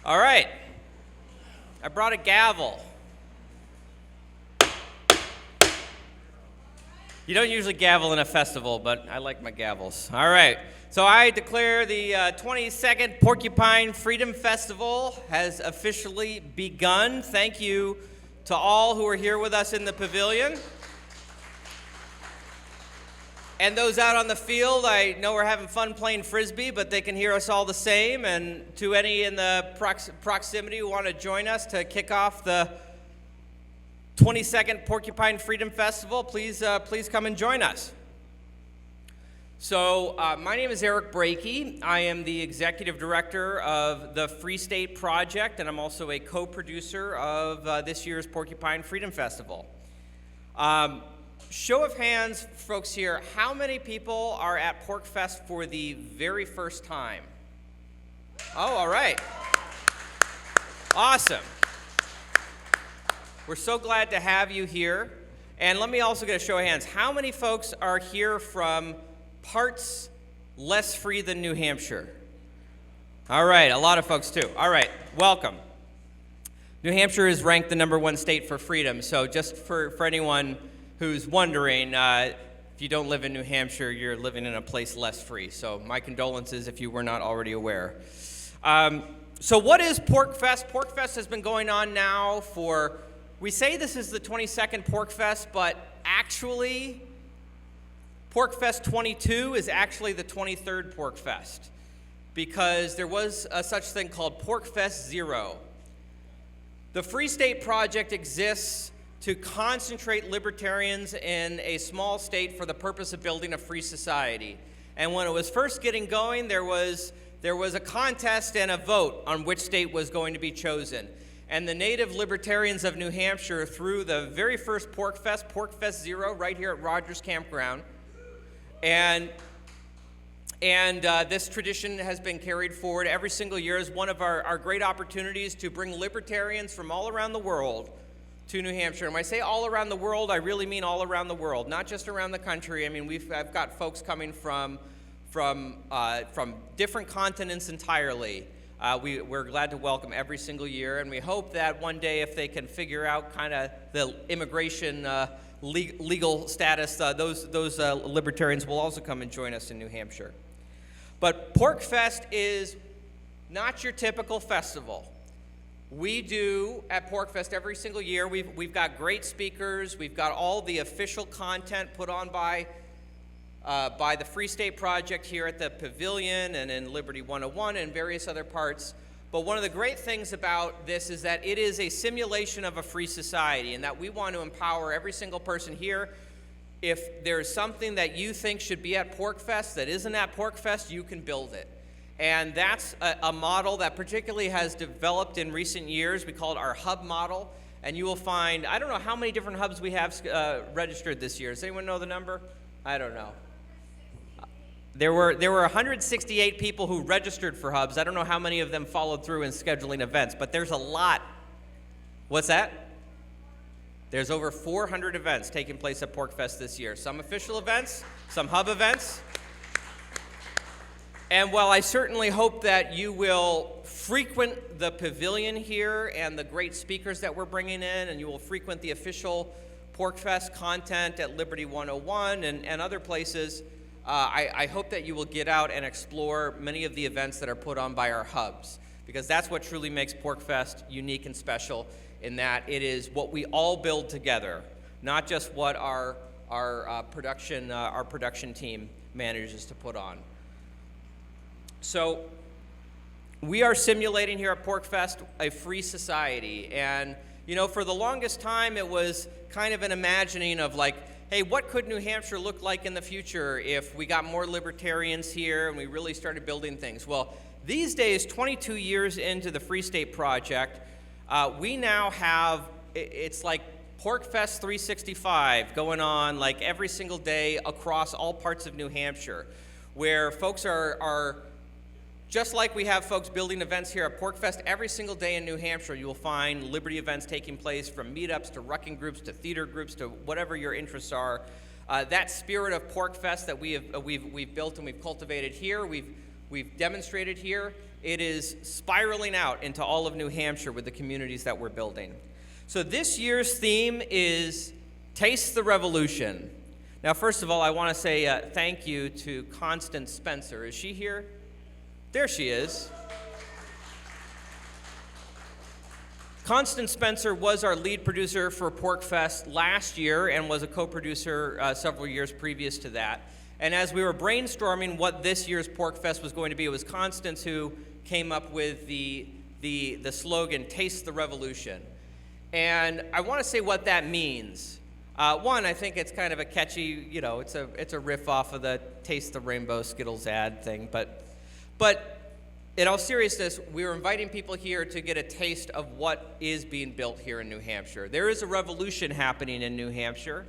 All right. I brought a gavel. You don't usually gavel in a festival, but I like my gavels. All right. So I declare the 22nd Porcupine Freedom Festival has officially begun. Thank you to all who are here with us in the pavilion. And those out on the field, I know we're having fun playing Frisbee, but they can hear us all the same. And to any in the proximity who want to join us to kick off the 22nd Porcupine Freedom Festival, please come and join us. So my name is Eric Brakey. I am the executive director of the Free State Project, and I'm also a co-producer of this year's Porcupine Freedom Festival. Show of hands, folks here, how many people are at PorcFest for the very first time? Oh, all right. Awesome. We're so glad to have you here. And let me also get a show of hands. How many folks are here from parts less free than New Hampshire? All right, a lot of folks too. All right, welcome. New Hampshire is ranked the #1 state for freedom. So just for anyone who's wondering, if you don't live in New Hampshire, you're living in a place less free. So my condolences if you were not already aware. So what is PorcFest? PorcFest has been going on now for, we say this is the 22nd PorcFest, but actually, PorcFest 22 is actually the 23rd PorcFest, because there was a such thing called PorcFest 0. The Free State Project exists to concentrate libertarians in a small state for the purpose of building a free society. And when it was first getting going, there was a contest and a vote on which state was going to be chosen. And the native libertarians of New Hampshire threw the very first PorcFest, PorcFest 0, right here at Rogers Campground. And this tradition has been carried forward every single year as one of our great opportunities to bring libertarians from all around the world to New Hampshire. And when I say all around the world, I really mean all around the world, not just around the country. I mean, I've got folks coming from different continents entirely. We're glad to welcome every single year, and we hope that one day, if they can figure out kind of the immigration legal status, those libertarians will also come and join us in New Hampshire. But PorcFest is not your typical festival. We do at PorcFest every single year. We've got great speakers. We've got all the official content put on by the Free State Project here at the Pavilion and in Liberty 101 and various other parts. But one of the great things about this is that it is a simulation of a free society, and that we want to empower every single person here. If there's something that you think should be at PorcFest that isn't at PorcFest, you can build it. And that's a model that particularly has developed in recent years. We call it our hub model. And you will find, I don't know how many different hubs we have registered this year. Does anyone know the number? I don't know. There were 168 people who registered for hubs. I don't know how many of them followed through in scheduling events, but there's a lot. What's that? There's over 400 events taking place at PorcFest this year. Some official events, some hub events. And while I certainly hope that you will frequent the pavilion here and the great speakers that we're bringing in, and you will frequent the official PorcFest content at Liberty 101 and other places, I hope that you will get out and explore many of the events that are put on by our hubs, because that's what truly makes PorcFest unique and special, in that it is what we all build together, not just what our production team manages to put on. So we are simulating here at PorcFest a free society, and you know, for the longest time it was kind of an imagining of like, hey, what could New Hampshire look like in the future if we got more libertarians here and we really started building things? Well, these days, 22 years into the Free State Project, we now have, it's like PorcFest 365 going on like every single day across all parts of New Hampshire, where folks are just like we have folks building events here at PorcFest every single day in New Hampshire. You will find Liberty events taking place, from meetups to rucking groups to theater groups to whatever your interests are. That spirit of PorcFest that we've built and we've cultivated here, we've We've demonstrated here. It is spiraling out into all of New Hampshire with the communities that we're building. So this year's theme is Taste the Revolution. Now, first of all, I want to say thank you to Constance Spencer. Is she here? There she is. Constance Spencer was our lead producer for PorcFest last year and was a co-producer several years previous to that. And as we were brainstorming what this year's PorcFest was going to be, it was Constance who came up with the slogan, Taste the Revolution. And I want to say what that means. One, I think it's kind of a catchy, it's a riff off of the Taste the Rainbow Skittles ad thing. But in all seriousness, we were inviting people here to get a taste of what is being built here in New Hampshire. There is a revolution happening in New Hampshire.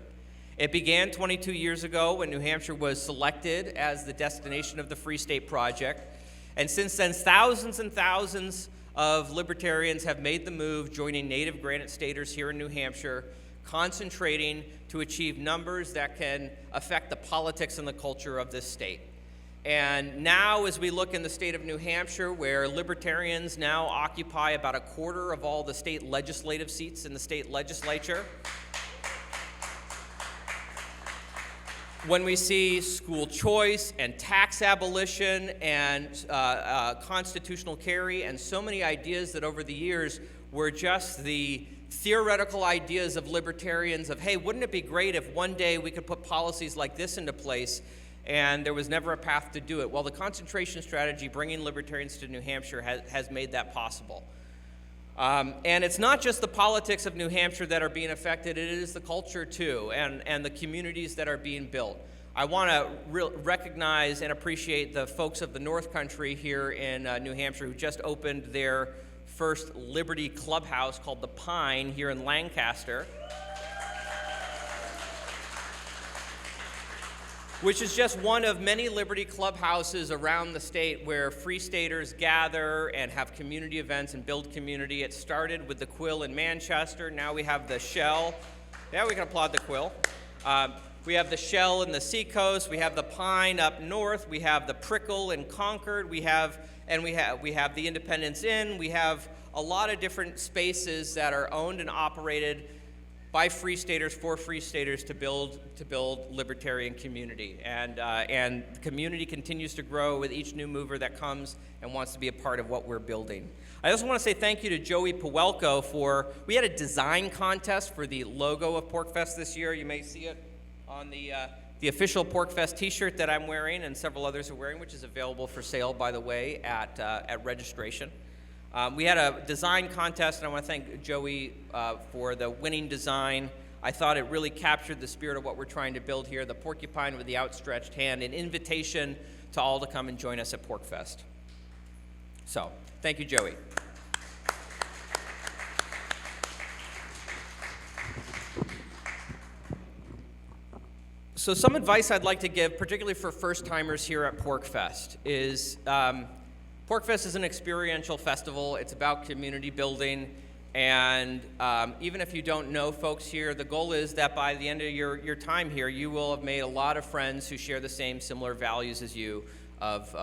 It began 22 years ago when New Hampshire was selected as the destination of the Free State Project. And since then, thousands and thousands of libertarians have made the move, joining native Granite Staters here in New Hampshire, concentrating to achieve numbers that can affect the politics and the culture of this state. And now, as we look in the state of New Hampshire, where libertarians now occupy about a quarter of all the state legislative seats in the state legislature, when we see school choice and tax abolition and constitutional carry and so many ideas that over the years were just the theoretical ideas of libertarians of, hey, wouldn't it be great if one day we could put policies like this into place, and there was never a path to do it. Well, the concentration strategy, bringing libertarians to New Hampshire, has made that possible. And it's not just the politics of New Hampshire that are being affected, it is the culture too, and the communities that are being built. I want to recognize and appreciate the folks of the North Country here in New Hampshire who just opened their first Liberty Clubhouse called the Pine here in Lancaster, which is just one of many Liberty Clubhouses around the state where Free Staters gather and have community events and build community. It started with the Quill in Manchester. Now we have the Shell. Yeah, we can applaud the Quill. We have the Shell in the Seacoast. We have the Pine up north. We have the Prickle in Concord. We have the Independence Inn. We have a lot of different spaces that are owned and operated by Free Staters for Free Staters to build libertarian community, and the community continues to grow with each new mover that comes and wants to be a part of what we're building. I also want to say thank you to Joey Pawelko we had a design contest for the logo of PorcFest this year. You may see it on the official PorcFest T-shirt that I'm wearing and several others are wearing, which is available for sale, by the way, at registration. We had a design contest, and I want to thank Joey for the winning design. I thought it really captured the spirit of what we're trying to build here, the porcupine with the outstretched hand, an invitation to all to come and join us at PorcFest. So, thank you, Joey. So some advice I'd like to give, particularly for first-timers here at PorcFest, is PorcFest is an experiential festival. It's about community building, and even if you don't know folks here, the goal is that by the end of your time here, you will have made a lot of friends who share the same similar values as you of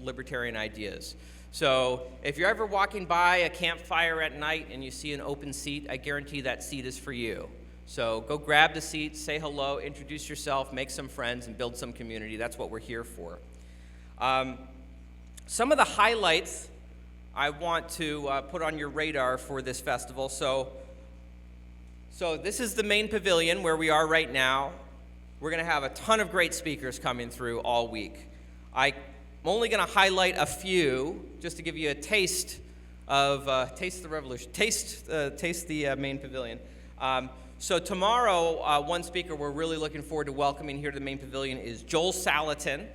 libertarian ideas. So if you're ever walking by a campfire at night and you see an open seat, I guarantee that seat is for you. So go grab the seat, say hello, introduce yourself, make some friends, and build some community. That's what we're here for. Some of the highlights I want to put on your radar for this festival. So this is the main pavilion where we are right now. We're going to have a ton of great speakers coming through all week. I'm only going to highlight a few just to give you a taste of Taste the Revolution, taste the main pavilion. So tomorrow, one speaker we're really looking forward to welcoming here to the main pavilion is Joel Salatin.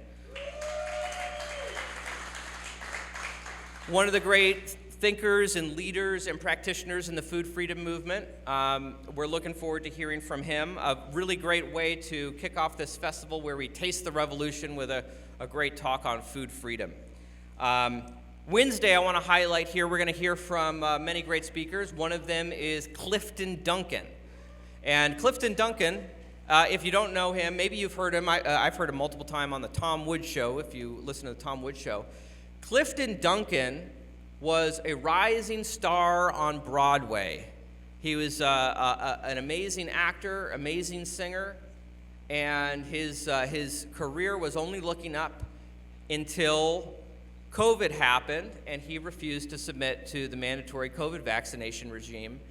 One of the great thinkers and leaders and practitioners in the food freedom movement. We're looking forward to hearing from him. A really great way to kick off this festival where we taste the revolution with a great talk on food freedom. Wednesday, I want to highlight here, we're going to hear from many great speakers. One of them is Clifton Duncan. And Clifton Duncan If you don't know him, maybe you've heard him. I've heard him multiple times on the Tom Woods Show, if you listen to the Tom Woods Show. Clifton Duncan was a rising star on Broadway. He was an amazing actor, amazing singer, and his career was only looking up until COVID happened, and he refused to submit to the mandatory COVID vaccination regime.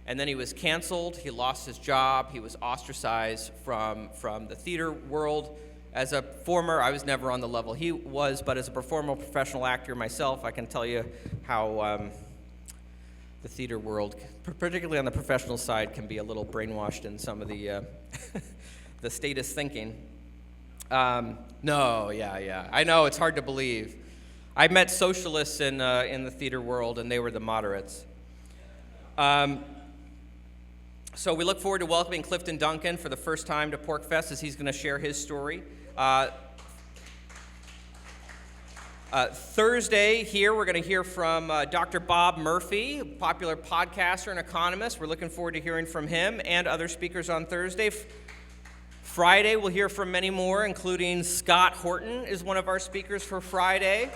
And then he was canceled, he lost his job, he was ostracized from the theater world. As a performer, I was never on the level he was, but as a performer, professional actor myself, I can tell you how the theater world, particularly on the professional side, can be a little brainwashed in some of the the status thinking. I know, it's hard to believe. I met socialists in the theater world, and they were the moderates. So we look forward to welcoming Clifton Duncan for the first time to PorcFest as he's going to share his story. Thursday here, we're going to hear from Dr. Bob Murphy, a popular podcaster and economist. We're looking forward to hearing from him and other speakers on Thursday. Friday, we'll hear from many more, including Scott Horton is one of our speakers for Friday.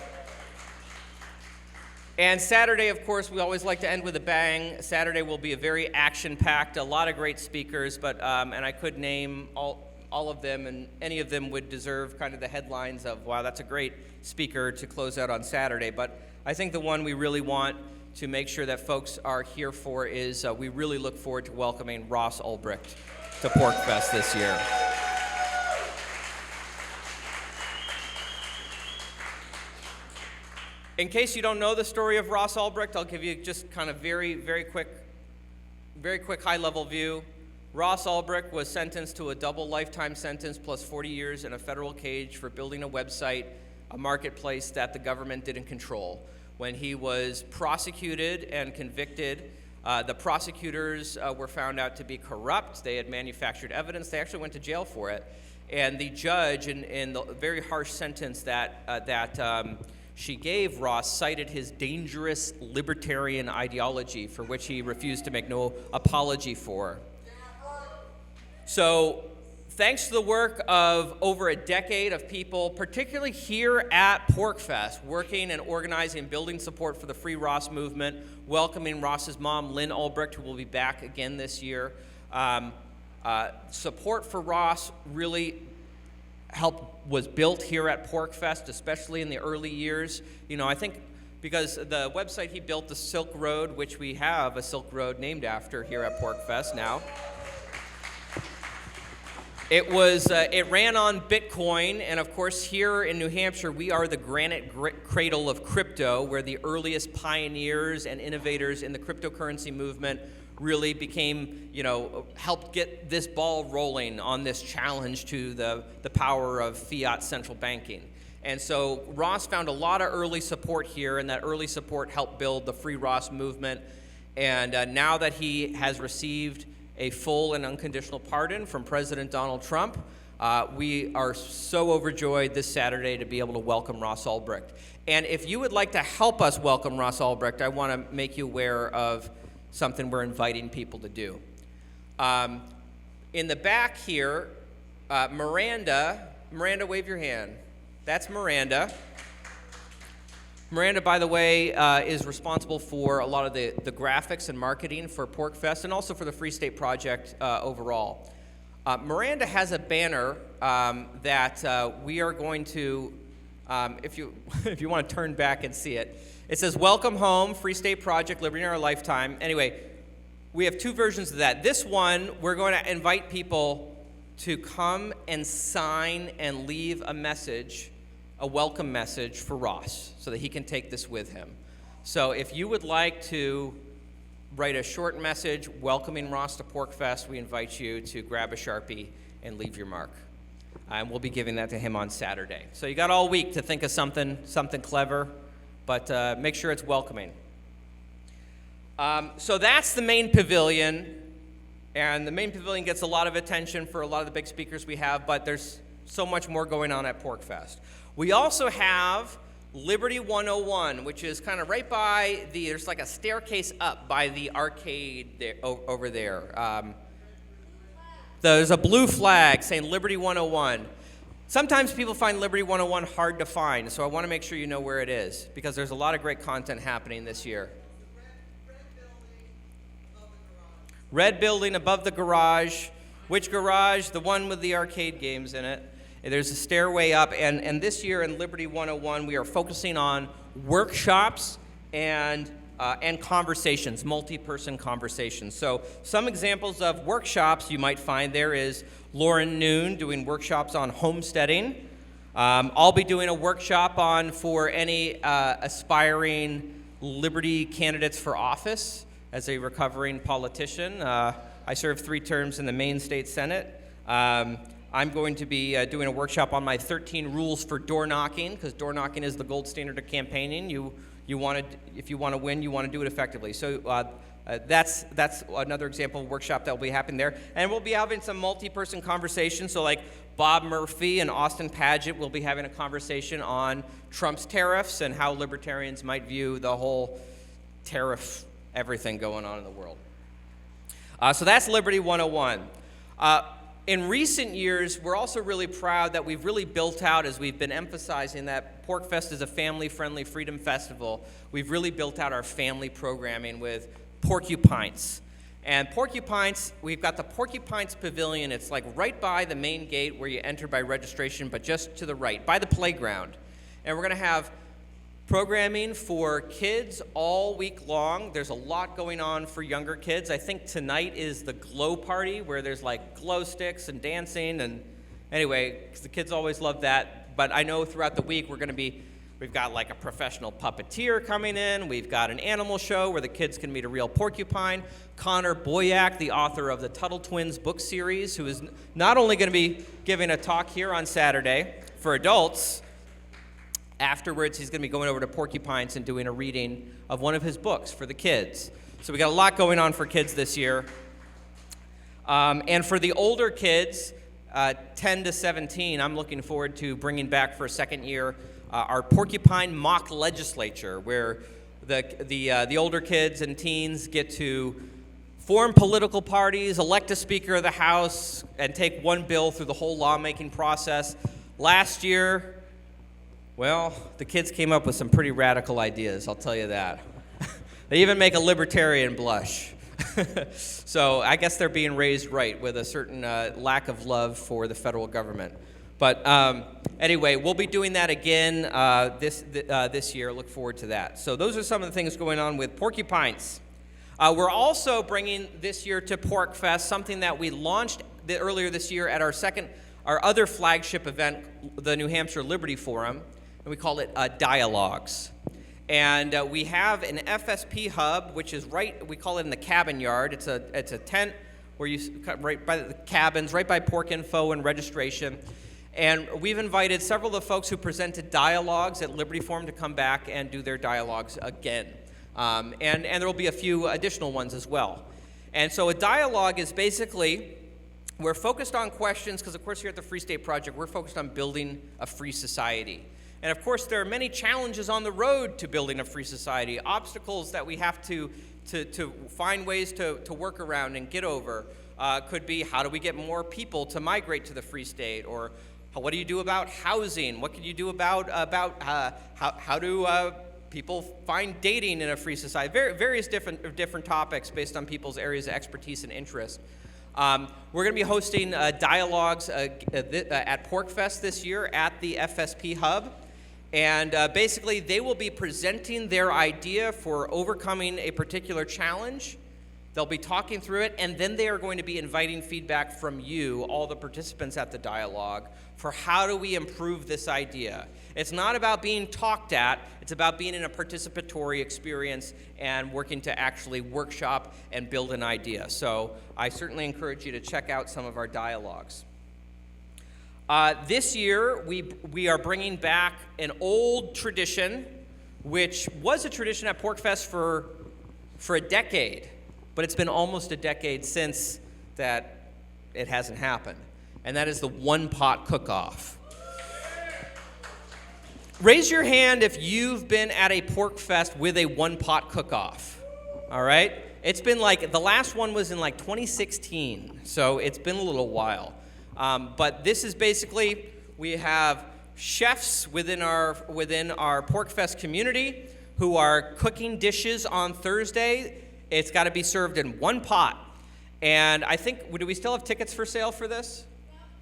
And Saturday, of course, we always like to end with a bang. Saturday will be a very action-packed, a lot of great speakers, but and I could name all of them, and any of them would deserve kind of the headlines of, wow, that's a great speaker to close out on Saturday. But I think the one we really want to make sure that folks are here for is we really look forward to welcoming Ross Ulbricht to PorcFest this year. In case you don't know the story of Ross Ulbricht, I'll give you just kind of very quick high-level view. Ross Ulbricht was sentenced to a double lifetime sentence plus 40 years in a federal cage for building a website, a marketplace that the government didn't control. When he was prosecuted and convicted, the prosecutors were found out to be corrupt. They had manufactured evidence. They actually went to jail for it. And the judge, in the very harsh sentence that she gave Ross, cited his dangerous libertarian ideology for which he refused to make no apology for. So, thanks to the work of over a decade of people, particularly here at PorcFest, working and organizing and building support for the Free Ross movement, welcoming Ross's mom, Lynn Ulbricht, who will be back again this year. Support for Ross really was built here at PorcFest, especially in the early years. You know, I think because the website he built, the Silk Road, which we have a Silk Road named after here at PorcFest now. It ran on Bitcoin, and of course here in New Hampshire, we are the granite cradle of crypto, where the earliest pioneers and innovators in the cryptocurrency movement really became, helped get this ball rolling on this challenge to the power of fiat central banking. And so Ross found a lot of early support here, and that early support helped build the Free Ross movement. And now that he has received a full and unconditional pardon from President Donald Trump, we are so overjoyed this Saturday to be able to welcome Ross Ulbricht. And if you would like to help us welcome Ross Ulbricht, I want to make you aware of something we're inviting people to do. In the back here, Miranda, wave your hand. That's Miranda. Miranda, by the way, is responsible for a lot of the graphics and marketing for PorcFest and also for the Free State Project overall. Miranda has a banner that we are going to, if you want to turn back and see it, it says, "Welcome home, Free State Project, Liberty in Our Lifetime." Anyway, we have two versions of that. This one, we're going to invite people to come and sign and leave a message, a welcome message for Ross, so that he can take this with him. So if you would like to write a short message welcoming Ross to PorcFest, we invite you to grab a Sharpie and leave your mark. And we'll be giving that to him on Saturday. So you got all week to think of something clever, but make sure it's welcoming. So that's the main pavilion, and the main pavilion gets a lot of attention for a lot of the big speakers we have, but there's so much more going on at PorcFest. We also have Liberty 101, which is kind of right by there's like a staircase up by the arcade there, over there. There's a blue flag saying Liberty 101. Sometimes people find Liberty 101 hard to find, so I want to make sure you know where it is, because there's a lot of great content happening this year. Red building above the garage. Which garage? The one with the arcade games in it. There's a stairway up, and this year in Liberty 101, we are focusing on workshops and conversations, multi-person conversations. So some examples of workshops you might find there is Lauren Noon doing workshops on homesteading. I'll be doing a workshop for any aspiring Liberty candidates for office as a recovering politician. I served 3 terms in the Maine State Senate. I'm going to be doing a workshop on my 13 rules for door knocking, because door knocking is the gold standard of campaigning. If you want to win, you want to do it effectively. So that's another example of a workshop that will be happening there. And we'll be having some multi-person conversations. So like Bob Murphy and Austin Padgett will be having a conversation on Trump's tariffs and how libertarians might view the whole tariff everything going on in the world. So that's Liberty 101. In recent years, we're also really proud that we've really built out, as we've been emphasizing that PorcFest is a family-friendly freedom festival. We've really built out our family programming with Porcupines. And Porcupines, we've got the Porcupines Pavilion. It's like right by the main gate where you enter by registration, but just to the right, by the playground. And we're going to have programming for kids all week long. There's a lot going on for younger kids. I think tonight is the glow party, where there's like glow sticks and dancing, and anyway, 'cause the kids always love that. But I know throughout the week we've got like a professional puppeteer coming in. We've got an animal show where the kids can meet a real porcupine. Connor Boyack, the author of the Tuttle Twins book series, who is not only going to be giving a talk here on Saturday for adults, afterwards, he's going to be going over to Porcupines and doing a reading of one of his books for the kids. So we got a lot going on for kids this year. And for the older kids, 10 to 17, I'm looking forward to bringing back for a second year our Porcupine Mock Legislature, where the older kids and teens get to form political parties, elect a Speaker of the House, and take one bill through the whole lawmaking process. Last year, well, the kids came up with some pretty radical ideas, I'll tell you that. They even make a libertarian blush. So I guess they're being raised right, with a certain lack of love for the federal government. But anyway, we'll be doing that again this year. Look forward to that. So those are some of the things going on with Porcupines. We're also bringing this year to PorcFest something that we launched earlier this year at our other flagship event, the New Hampshire Liberty Forum. And we call it Dialogues. And we have an FSP hub, which is we call it in the cabin yard. It's a tent where you right by the cabins, right by Porc Info and registration. And we've invited several of the folks who presented dialogues at Liberty Forum to come back and do their dialogues again. And there will be a few additional ones as well. And so a dialogue is basically, we're focused on questions, because of course here at the Free State Project, we're focused on building a free society. And of course, there are many challenges on the road to building a free society, obstacles that we have to find ways to work around and get over. Could be, how do we get more people to migrate to the Free State? Or what do you do about housing? What can you do about how do people find dating in a free society? Various different topics based on people's areas of expertise and interest. We're going to be hosting dialogues at PorcFest this year at the FSP Hub. And basically, they will be presenting their idea for overcoming a particular challenge. They'll be talking through it, and then they are going to be inviting feedback from you, all the participants at the dialogue, for how do we improve this idea. It's not about being talked at, it's about being in a participatory experience and working to actually workshop and build an idea. So I certainly encourage you to check out some of our dialogues. This year, we are bringing back an old tradition, which was a tradition at PorcFest for a decade, but it's been almost a decade since that it hasn't happened, and that is the One-Pot Cookoff. Raise your hand if you've been at a PorcFest with a One-Pot Cookoff. All All right? It's been like, the last one was in like 2016, so it's been a little while. But this is basically, we have chefs within our PorcFest community who are cooking dishes on Thursday. It's got to be served in one pot. And I think, do we still have tickets for sale for this?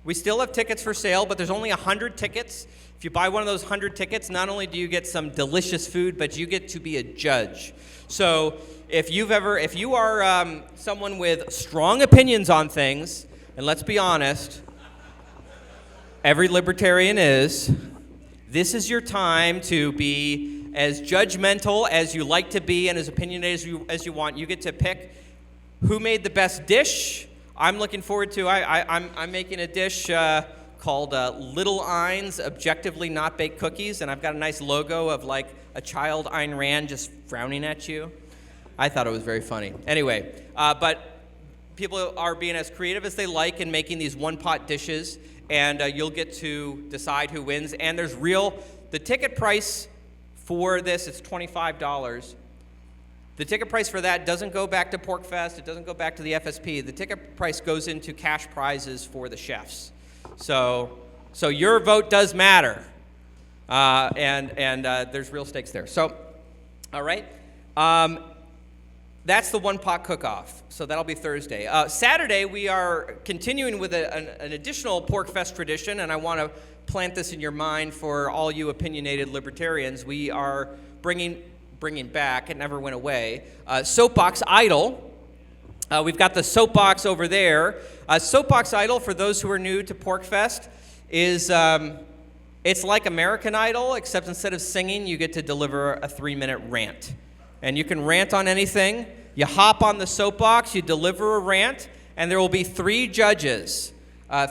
We still have tickets for sale, but there's only 100 tickets. If you buy one of those 100 tickets, not only do you get some delicious food, but you get to be a judge. So if you are someone with strong opinions on things, and let's be honest, every libertarian is, this is your time to be as judgmental as you like to be and as opinionated as you want. You get to pick who made the best dish. I'm looking forward to, I'm making a dish called Little Ein's Objectively Not Baked Cookies, and I've got a nice logo of like a child Ayn Rand just frowning at you. I thought it was very funny. Anyway, but people are being as creative as they like in making these one-pot dishes, and you'll get to decide who wins. And there's the ticket price for this, it's $25. The ticket price for that doesn't go back to PorcFest. It doesn't go back to the FSP. The ticket price goes into cash prizes for the chefs. So your vote does matter, and there's real stakes there. So, all right, that's the One-Pot Cookoff. So that'll be Thursday. Saturday we are continuing with an additional PorcFest tradition, and I want to plant this in your mind for all you opinionated libertarians. We are bringing back, it never went away, Soapbox Idol. We've got the Soapbox over there. Soapbox Idol, for those who are new to PorcFest, is it's like American Idol, except instead of singing, you get to deliver a 3-minute rant. And you can rant on anything. You hop on the soapbox, you deliver a rant, and there will be 3 judges.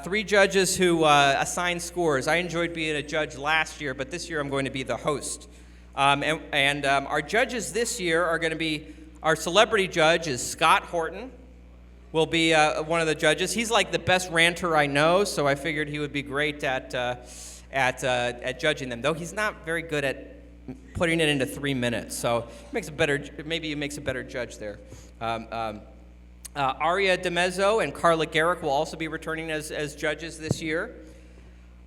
3 judges who assign scores. I enjoyed being a judge last year, but this year I'm going to be the host. Our judges this year are going to be, our celebrity judge is Scott Horton, will be one of the judges. He's like the best ranter I know, so I figured he would be great at judging them, though he's not very good at putting it into 3 minutes, so maybe he makes a better judge there. Aria DeMezzo and Carla Garrick will also be returning as judges this year.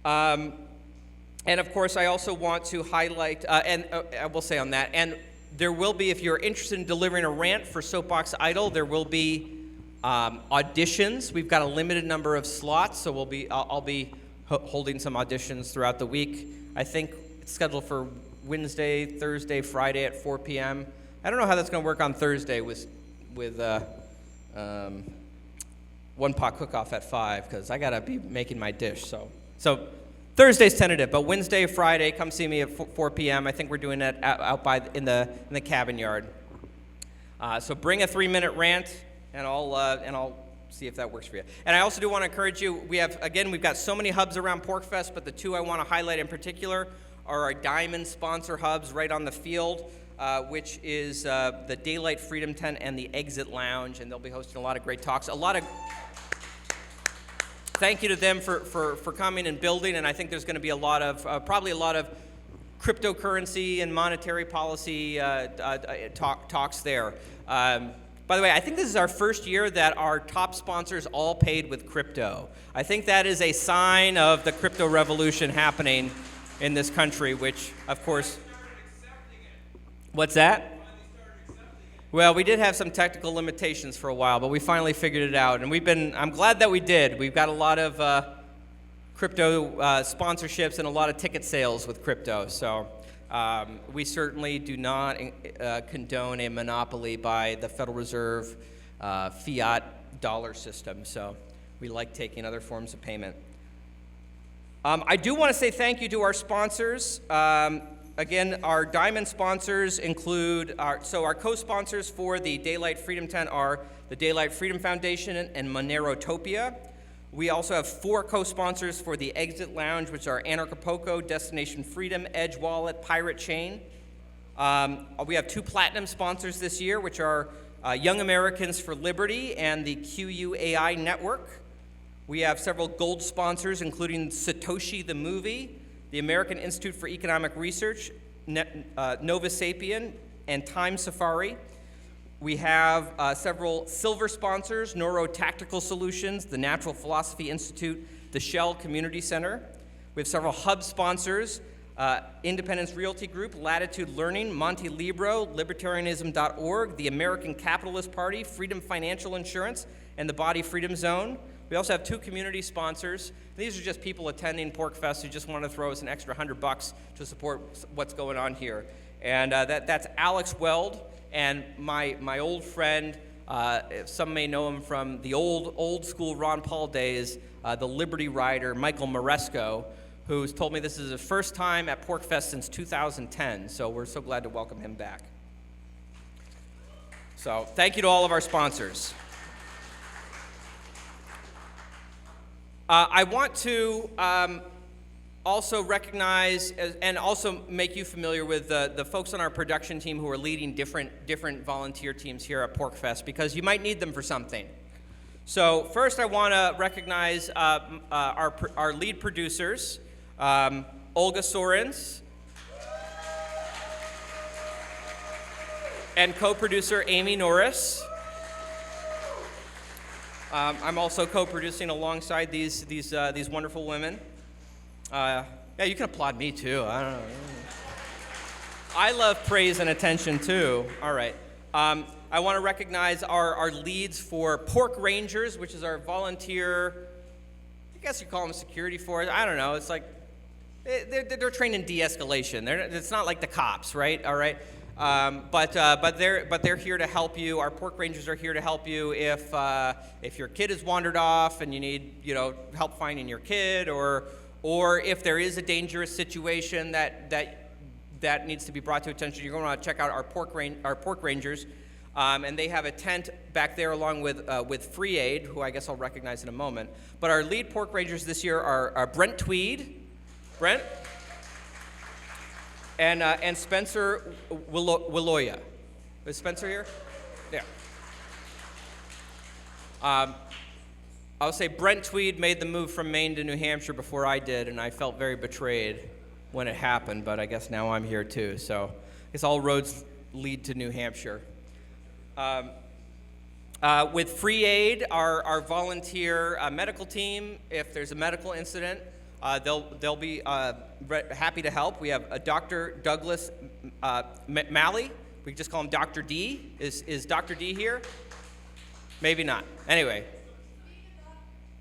And of course, I also want to highlight, and I will say on that, and there will be, if you're interested in delivering a rant for Soapbox Idol, there will be auditions. We've got a limited number of slots, so I'll be holding some auditions throughout the week. I think it's scheduled for Wednesday, Thursday, Friday at 4 p.m. I don't know how that's going to work on Thursday with One-Pot Cookoff at 5, because I got to be making my dish. So Thursday's tentative, but Wednesday, Friday, come see me at 4 p.m. I think we're doing that out in the cabin yard. So bring a 3-minute rant, and I'll see if that works for you. And I also do want to encourage you. We've got so many hubs around PorcFest, but the 2 I want to highlight in particular are our diamond sponsor hubs right on the field, which is the Daylight Freedom Tent and the Exit Lounge, and they'll be hosting a lot of great talks. Thank you to them for coming and building, and I think there's going to be probably a lot of cryptocurrency and monetary policy talks there. By the way, I think this is our first year that our top sponsors all paid with crypto. I think that is a sign of the crypto revolution happening in this country, which, of course... What's that? Well, we did have some technical limitations for a while, but we finally figured it out, and I'm glad that we did. We've got a lot of crypto sponsorships and a lot of ticket sales with crypto, so we certainly do not condone a monopoly by the Federal Reserve fiat dollar system, so we like taking other forms of payment. I do want to say thank you to our sponsors. Again, our diamond sponsors include, our co-sponsors for the Daylight Freedom Tent are the Daylight Freedom Foundation and Monerotopia. We also have 4 co-sponsors for the Exit Lounge, which are Anarchapulco, Destination Freedom, Edge Wallet, Pirate Chain. We have 2 platinum sponsors this year, which are Young Americans for Liberty and the QUAI Network. We have several gold sponsors, including Satoshi the Movie, the American Institute for Economic Research, Nova Sapien, and Time Safari. We have several silver sponsors: Neurotactical Solutions, the Natural Philosophy Institute, the Shell Community Center. We have several hub sponsors: Independence Realty Group, Latitude Learning, Monte Libro, Libertarianism.org, the American Capitalist Party, Freedom Financial Insurance, and the Body Freedom Zone. We also have 2 community sponsors. These are just people attending PorcFest who just want to throw us an extra $100 to support what's going on here. And that's Alex Weld and my old friend, some may know him from the old school Ron Paul days, the Liberty Rider, Michael Maresco, who's told me this is his first time at PorcFest since 2010. So we're so glad to welcome him back. So thank you to all of our sponsors. I want to also recognize and also make you familiar with the folks on our production team who are leading different volunteer teams here at PorcFest, because you might need them for something. So first I want to recognize our lead producers, Olga Sorens, and co-producer Amy Norris. I'm also co-producing alongside these wonderful women. Yeah, you can applaud me too. I don't know. I love praise and attention too. All right. I want to recognize our leads for Pork Rangers, which is our volunteer. I guess you call them security force. I don't know. It's like they're trained in de-escalation. It's not like the cops, right? All right. But they're here to help you. Our Pork Rangers are here to help you if your kid has wandered off and you need help finding your kid, or if there is a dangerous situation that needs to be brought to attention. You're going to want to check out our Pork Rangers, and they have a tent back there along with Free Aid, who I guess I'll recognize in a moment. But our lead Pork Rangers this year are Brent Tweed, Brent. And Spencer Willoya. Is Spencer here? Yeah. I'll say Brent Tweed made the move from Maine to New Hampshire before I did, and I felt very betrayed when it happened, but I guess now I'm here too. So I guess all roads lead to New Hampshire. With Free Aid, our volunteer medical team, if there's a medical incident, they'll be happy to help. We have Dr. Douglas Malley. We just call him Dr. D. Is Dr. D here? Maybe not. Anyway,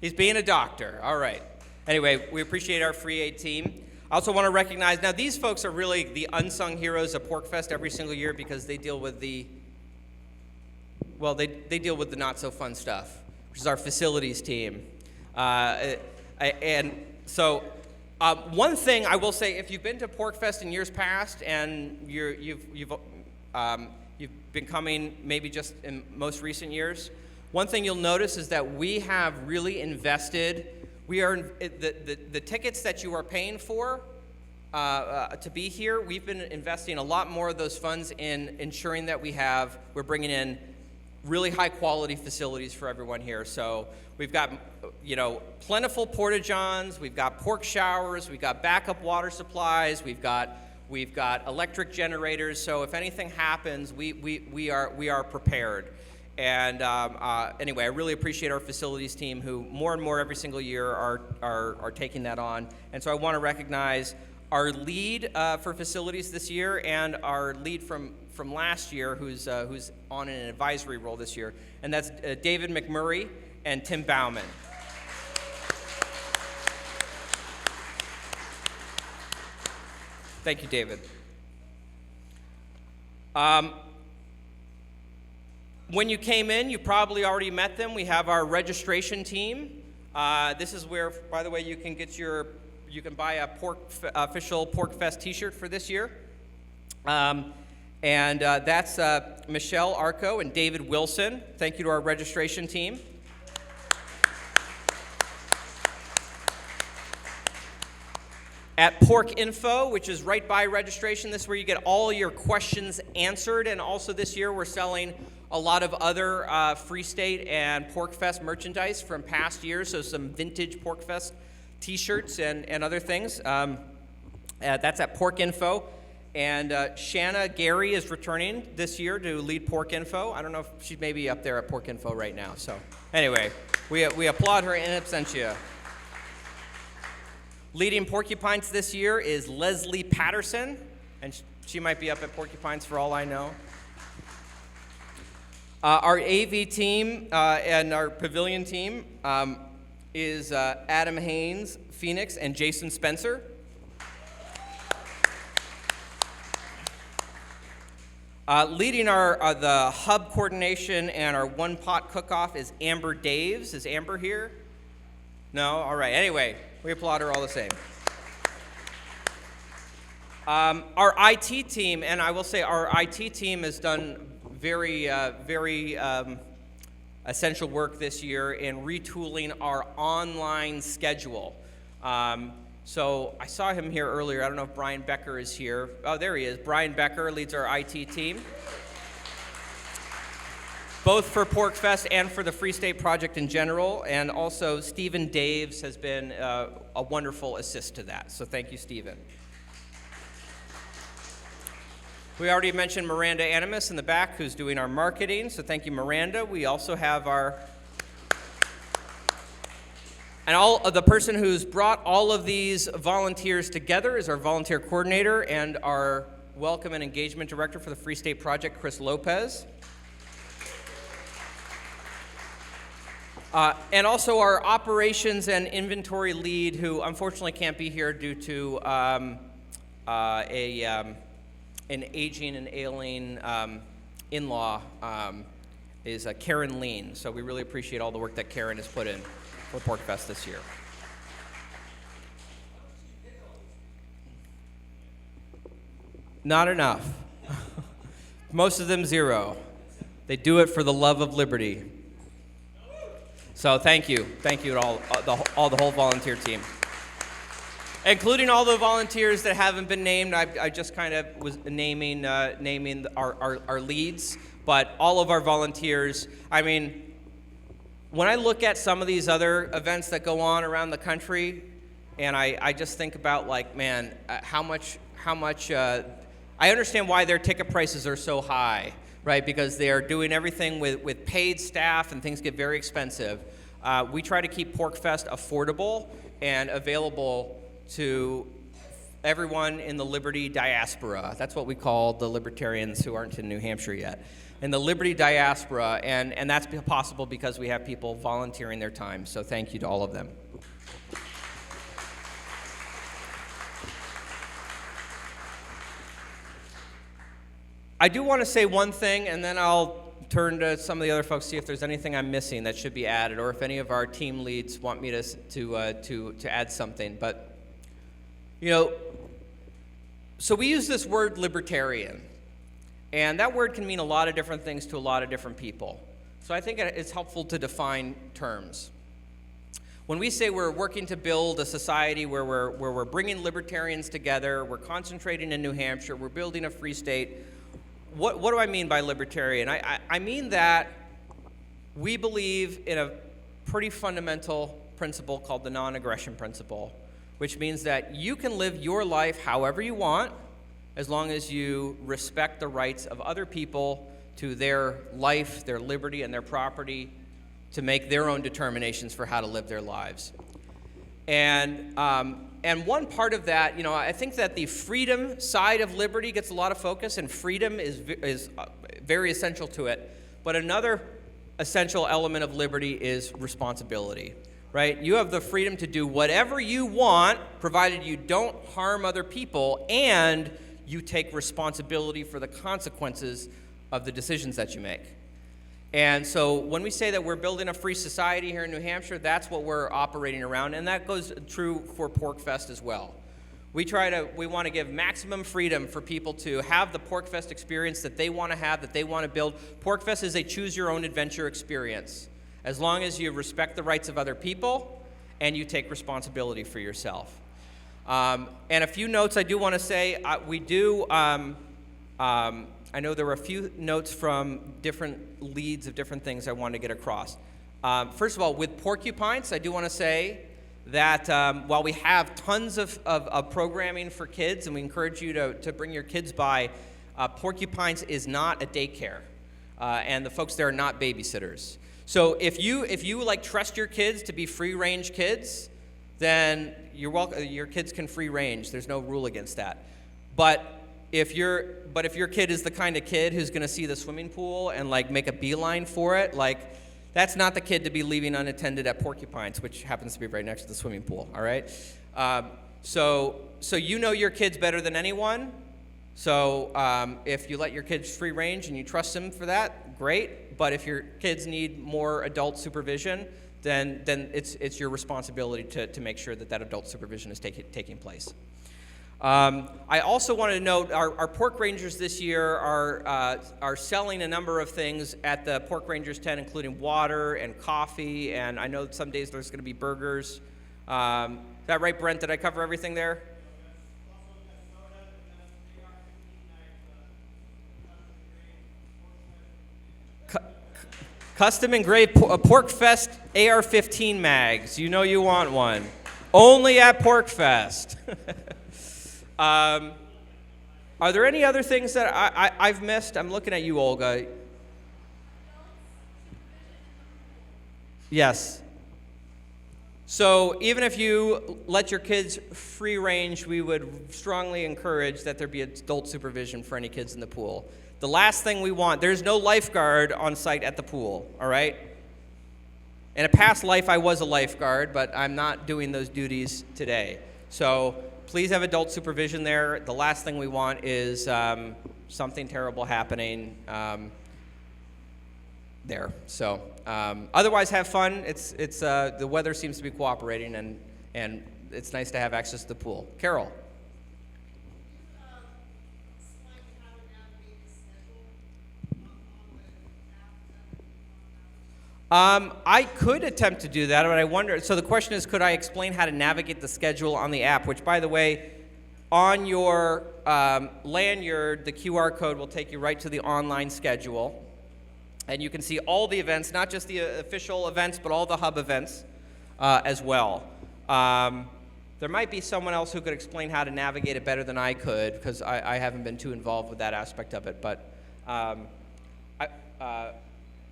he's being a doctor. All right. Anyway, we appreciate our Free Aid team. I also want to recognize, now these folks are really the unsung heroes of PorcFest every single year, because they deal with they deal with the not so fun stuff, which is our facilities team. So one thing I will say, if you've been to PorcFest in years past and you've been coming maybe just in most recent years, one thing you'll notice is that we have really invested. We are the tickets that you are paying for to be here. We've been investing a lot more of those funds in ensuring that we're bringing in really high quality facilities for everyone here. So we've got, plentiful porta-johns, we've got pork showers, we've got backup water supplies, we've got electric generators. So if anything happens, we are prepared. And anyway, I really appreciate our facilities team, who more and more every single year are taking that on. And so I want to recognize our lead for facilities this year and our lead from last year, who's on an advisory role this year, and that's David McMurray and Tim Bauman. Thank you, David. When you came in, you probably already met them. We have our registration team. This is where, by the way, you can buy a official PorcFest T-shirt for this year. And that's Michelle Arco and David Wilson. Thank you to our registration team. At Pork Info, which is right by registration, this is where you get all your questions answered. And also this year we're selling a lot of other Free State and PorcFest merchandise from past years, so some vintage PorcFest T-shirts and other things. That's at Pork Info. And Shanna Gary is returning this year to lead Pork Info. I don't know if she's maybe up there at Pork Info right now. So anyway, we applaud her in absentia. Leading Porcupines this year is Leslie Patterson, and she might be up at Porcupines for all I know. Our AV team and our pavilion team is Adam Haynes, Phoenix, and Jason Spencer. Leading the hub coordination and our One-Pot Cookoff is Amber Daves. Is Amber here? No? All right. Anyway, we applaud her all the same. Our IT team, and I will say our IT team has done very essential work this year in retooling our online schedule. So I saw him here earlier. I don't know if Brian Becker is here. Oh, there he is. Brian Becker leads our IT team, both for PorcFest and for the Free State Project in general. And also Stephen Daves has been a wonderful assist to that. So thank you, Stephen. We already mentioned Miranda Animus in the back, who's doing our marketing. So thank you, Miranda. We also have the person who's brought all of these volunteers together is our volunteer coordinator and our welcome and engagement director for the Free State Project, Chris Lopez. And also our operations and inventory lead, who unfortunately can't be here due to an aging and ailing in-law, is Karen Lean. So we really appreciate all the work that Karen has put in for PorcFest this year. Not enough. Most of them 0. They do it for the love of liberty. So thank you to all the whole volunteer team, including all the volunteers that haven't been named. I just kind of was naming our leads, but all of our volunteers. I mean, when I look at some of these other events that go on around the country, and I just think about, like, man, how much I understand why their ticket prices are so high, right? Because they are doing everything with paid staff, and things get very expensive. We try to keep PorcFest affordable and available to everyone in the Liberty diaspora. That's what we call the libertarians who aren't in New Hampshire yet. In the Liberty diaspora, and that's possible because we have people volunteering their time. So thank you to all of them. I do want to say one thing, and then I'll turn to some of the other folks, see if there's anything I'm missing that should be added, or if any of our team leads want me to add something. But so we use this word libertarian, and that word can mean a lot of different things to a lot of different people. So I think it's helpful to define terms. When we say we're working to build a society where we're bringing libertarians together, we're concentrating in New Hampshire, we're building a free state, what do I mean by libertarian? I mean that we believe in a pretty fundamental principle called the non-aggression principle, which means that you can live your life however you want, as long as you respect the rights of other people to their life, their liberty, and their property, to make their own determinations for how to live their lives. And one part of that, I think that the freedom side of liberty gets a lot of focus, and freedom is very essential to it. But another essential element of liberty is responsibility, right? You have the freedom to do whatever you want, provided you don't harm other people, and you take responsibility for the consequences of the decisions that you make. And so when we say that we're building a free society here in New Hampshire, that's what we're operating around, and that goes true for PorcFest as well. We want to give maximum freedom for people to have the PorcFest experience that they want to have, that they want to build. PorcFest is a choose-your-own-adventure experience, as long as you respect the rights of other people and you take responsibility for yourself. And a few notes I do want to say. I know there were a few notes from different leads of different things I wanted to get across. First of all, with Porcupines, I do want to say that while we have tons of programming for kids, and we encourage you to bring your kids by, Porcupines is not a daycare, and the folks there are not babysitters. So if you like trust your kids to be free-range kids, then you're welcome. Your kids can free range. There's no rule against that. But if your kid is the kind of kid who's going to see the swimming pool and like make a beeline for it, like that's not the kid to be leaving unattended at Porcupines, which happens to be right next to the swimming pool. All right. So you know your kids better than anyone. So if you let your kids free range and you trust them for that, great. But if your kids need more adult supervision, then it's your responsibility to make sure that adult supervision is taking place. I also wanted to note our pork rangers this year are selling a number of things at the pork rangers tent, including water and coffee, and I know some days there's going to be burgers. Is that right, Brent? Did I cover everything there? Custom engraved PorcFest AR-15 mags. You know you want one. Only at PorcFest. Are there any other things that I've missed? I'm looking at you, Olga. Yes. So even if you let your kids free range, we would strongly encourage that there be adult supervision for any kids in the pool. The last thing we want, there's no lifeguard on site at the pool, all right? In a past life, I was a lifeguard, but I'm not doing those duties today. So please have adult supervision there. The last thing we want is something terrible happening there. So otherwise, have fun. It's the weather seems to be cooperating, and it's nice to have access to the pool. Carol. I could attempt to do that, but I wonder, so the question is, could I explain how to navigate the schedule on the app, which, by the way, on your lanyard, the QR code will take you right to the online schedule, and you can see all the events, not just the official events, but all the hub events as well. There might be someone else who could explain how to navigate it better than I could, because I haven't been too involved with that aspect of it, but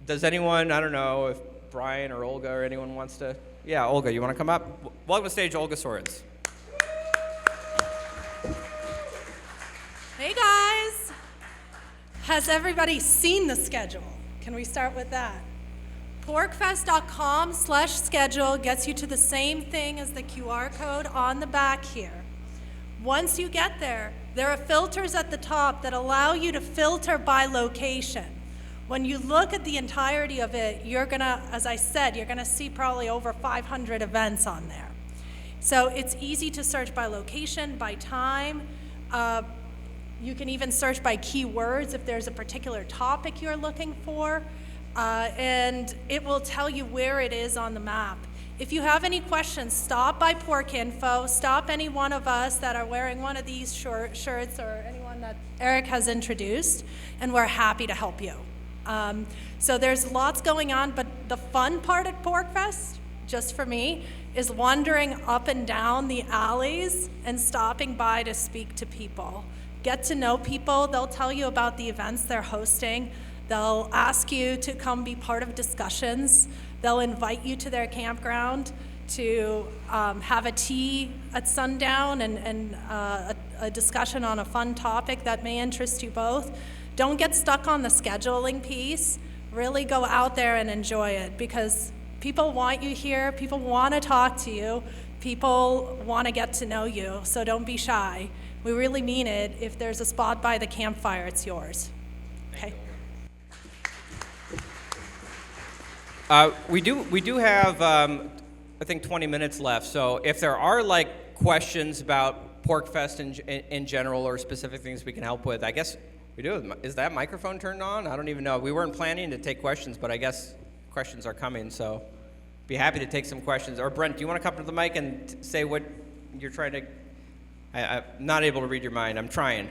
does anyone, I don't know if Brian or Olga or anyone wants to? Yeah, Olga, you want to come up? Welcome to the stage, Olga Sorens. Hey guys! Has everybody seen the schedule? Can we start with that? PorcFest.com/schedule gets you to the same thing as the QR code on the back here. Once you get there, there are filters at the top that allow you to filter by location. When you look at the entirety of it, you're gonna, as I said, you're gonna see probably over 500 events on there. So it's easy to search by location, by time. You can even search by keywords if there's a particular topic you're looking for, and it will tell you where it is on the map. If you have any questions, stop by Pork Info, stop any one of us that are wearing one of these shirts or anyone that Eric has introduced, and we're happy to help you. So there's lots going on, but the fun part at PorcFest, just for me, is wandering up and down the alleys and stopping by to speak to people. Get to know people. They'll tell you about the events they're hosting. They'll ask you to come be part of discussions. They'll invite you to their campground to have a tea at sundown and a discussion on a fun topic that may interest you both. Don't get stuck on the scheduling piece. Really go out there and enjoy it, because people want you here, people want to talk to you, people want to get to know you, so don't be shy. We really mean it. If there's a spot by the campfire, it's yours. Okay. We do have, I think, 20 minutes left, so if there are like questions about PorcFest in general or specific things we can help with, I guess we do. Is that microphone turned on? I don't even know. We weren't planning to take questions, but I guess questions are coming, so be happy to take some questions. Or Brent, do you want to come to the mic and say what you're trying to... I'm not able to read your mind. I'm trying.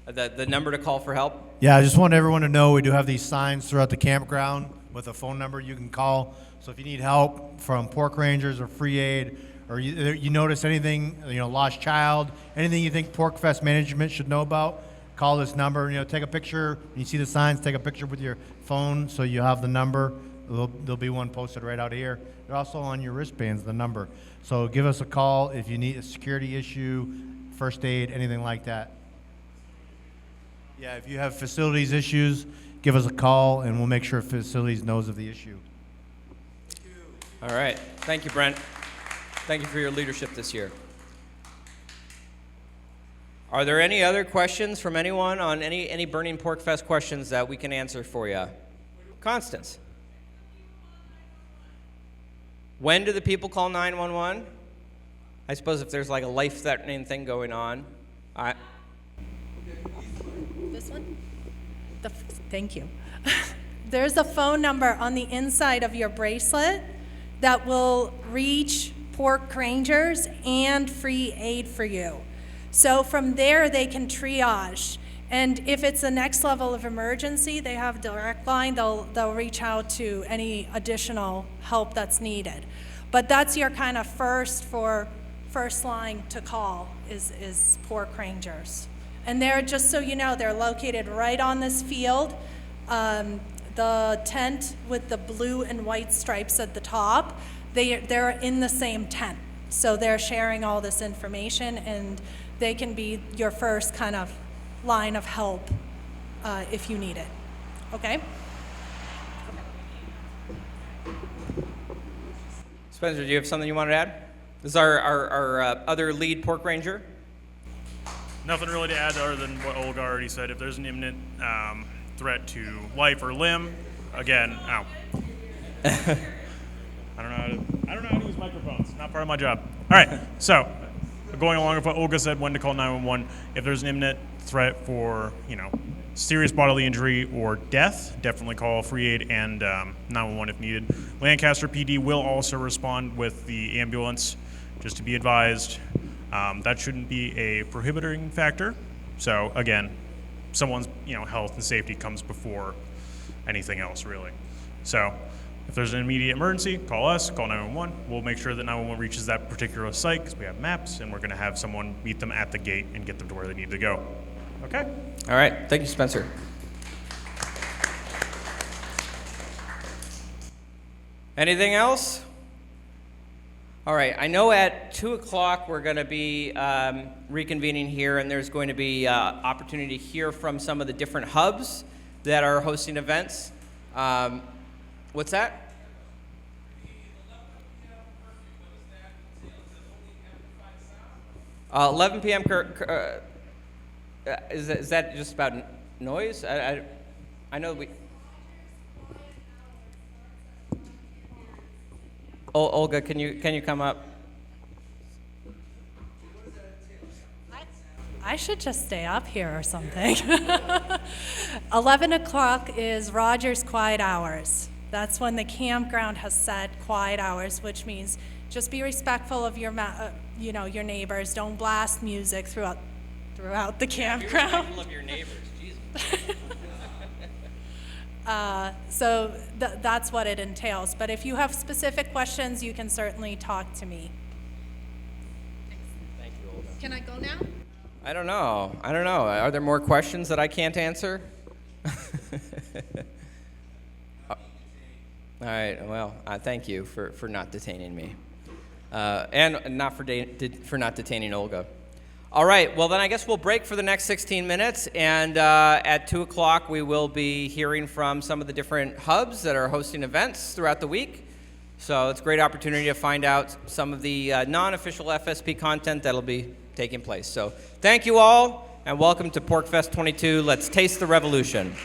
The number to call for help? Yeah, I just want everyone to know we do have these signs throughout the campground. with a phone number you can call. So if you need help from pork rangers or free aid, or you notice anything, lost child, anything you think PorcFest management should know about, call this number. Take a picture. When you see the signs, take a picture with your phone so you have the number. There'll be one posted right out here. They're also on your wristbands, the number. So give us a call if you need a security issue, first aid, anything like that. Yeah, if you have facilities issues, give us a call, and we'll make sure facilities knows of the issue. All right. Thank you, Brent. Thank you for your leadership this year. Are there any other questions from anyone on any Burning PorcFest questions that we can answer for you? Constance. When do the people call 911? I suppose if there's like a life-threatening thing going on. This one? Thank you. There's a phone number on the inside of your bracelet that will reach pork rangers and free aid for you. So from there, they can triage. And if it's the next level of emergency, they have a direct line. They'll reach out to any additional help that's needed. But that's your kind of first line to call is pork rangers. And they're, just so you know, they're located right on this field. The tent with the blue and white stripes at the top, they're in the same tent. So they're sharing all this information, and they can be your first kind of line of help if you need it. Okay? Spencer, do you have something you want to add? This is our other lead pork ranger. Nothing really to add other than what Olga already said. If there's an imminent threat to life or limb, again, ow. I don't know how to use microphones. Not part of my job. All right, so going along with what Olga said, when to call 911. If there's an imminent threat for, serious bodily injury or death, definitely call free aid and 911 if needed. Lancaster PD will also respond with the ambulance, just to be advised. That shouldn't be a prohibiting factor. So again, someone's health and safety comes before anything else, really. So if there's an immediate emergency, call us, call 911. We'll make sure that 911 reaches that particular site because we have maps, and we're going to have someone meet them at the gate and get them to where they need to go. Okay? All right. Thank you, Spencer. Anything else? All right. I know at 2 o'clock we're going to be reconvening here, and there's going to be opportunity to hear from some of the different hubs that are hosting events. What's that? 11 p.m. Is that just about noise? I know we. Olga, can you come up? I should just stay up here or something. 11 o'clock is Rogers quiet hours. That's when the campground has set quiet hours, which means just be respectful of your neighbors. Don't blast music throughout the campground. Be respectful of your neighbors, Jesus. So that's what it entails. But if you have specific questions, you can certainly talk to me. Thank you, Olga. Can I go now? I don't know. Are there more questions that I can't answer? All right. Well, thank you for not detaining me, and not for not detaining Olga. All right. Well, then I guess we'll break for the next 16 minutes, and at 2 o'clock we will be hearing from some of the different hubs that are hosting events throughout the week. So it's a great opportunity to find out some of the non-official FSP content that'll be taking place. So thank you all, and welcome to PorcFest 22. Let's taste the revolution.